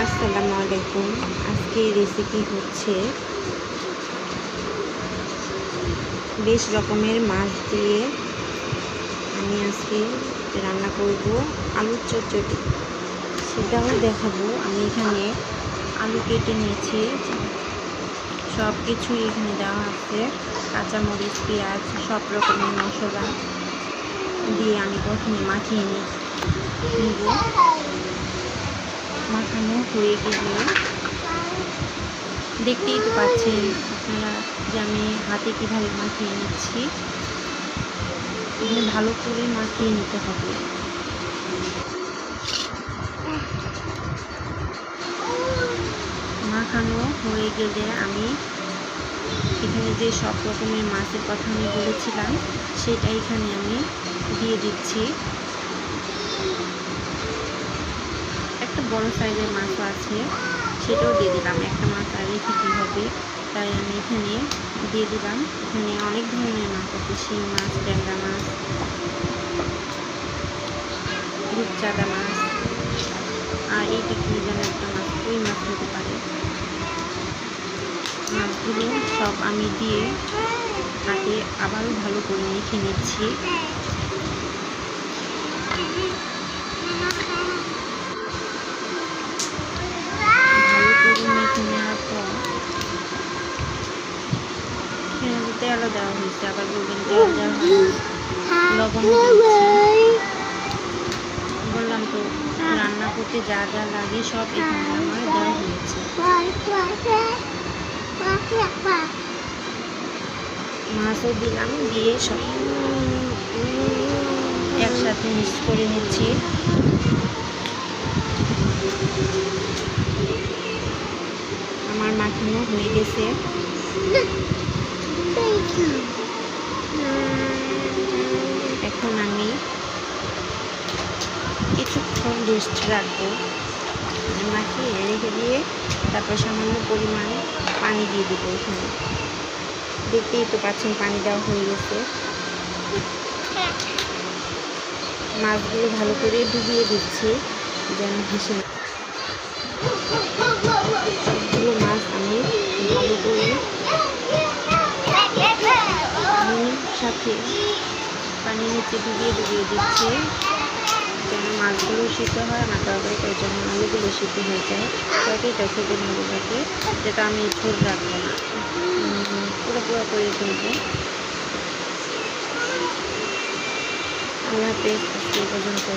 আসসালামু আলাইকুম। আজকে রেসিপি হচ্ছে বেশ রকমের মাছ দিয়ে আমি আজকে রান্না করব আলুর চচ্চড়ি। সেটাও দেখাবো। আমি এখানে আলু কেটে নিয়েছি, সব কিছুই এখানে দেওয়া আছে, কাঁচামরিচ, পেঁয়াজ, সব রকমের মশলা দিয়ে আমি প্রথমে মাখিয়ে নিব। মাখানো হয়ে গেলে দেখতেই তো পাচ্ছেন আপনারা যে আমি হাতে কীভাবে মাখিয়ে নিচ্ছি। এখানে ভালো করে মাখিয়ে নিতে হবে। মাখানো হয়ে গেলে আমি এখানে যে সব রকমের মাছের কথা আমি বলেছিলাম সেটা এখানে আমি দিয়ে দিচ্ছি। একটা বড় সাইজের মাছও আছে, সেটাও দিয়ে দিলাম। একটা মাছ আর রেখে কী হবে, তাই আমি এখানে দিয়ে দিলাম। এখানে অনেক ধরনের মাছ আছে, শিং মাছ, ট্যাংরা মাছ, রূপচাঁদা মাছ, আর এইটা কি যেন একটা মাছ, ওই মাছ হতে পারে। মাছগুলো সব আমি দিয়ে হাতে আবারও ভালো করে মেখে নিচ্ছি। তেলও দেওয়া হয়েছে, আবার বলবেন তেল দেওয়া হয়, লবণ বললাম তো, রান্না করতে যা যা লাগে সব এখানে আমার দেওয়া হয়েছে। মাছও দিলাম, দিয়ে সব একসাথে মিক্স করে নিচ্ছি। আমার মাখানো হয়ে গেছে। এখন আমি কিছুক্ষণ রেস্ট রাখবো, মাখিয়ে রেখে দিয়ে তারপর সামান্য পরিমাণ পানি দিয়ে দেবো। এখানে দেখতেই তো পাচ্ছেন পানি দেওয়া হয়ে গেছে। মাছগুলো ভালো করে ডুবিয়ে দিচ্ছি যেন ভেসে। সবগুলো মাছ আমি ভালো করে সাথে পানির নিচে ডুবিয়ে দিচ্ছি যেন মাছগুলো সিদ্ধ হয়। আমার তরকারিটার জন্য আলুগুলো সিদ্ধ হয়ে যায়, তরকারিটা খেতে ভালো লাগে। যেটা আমি ঝোল রাখবো না, পুরো করে তুলবো। আল্লাহ হাফেজ, আজকে পর্যন্ত।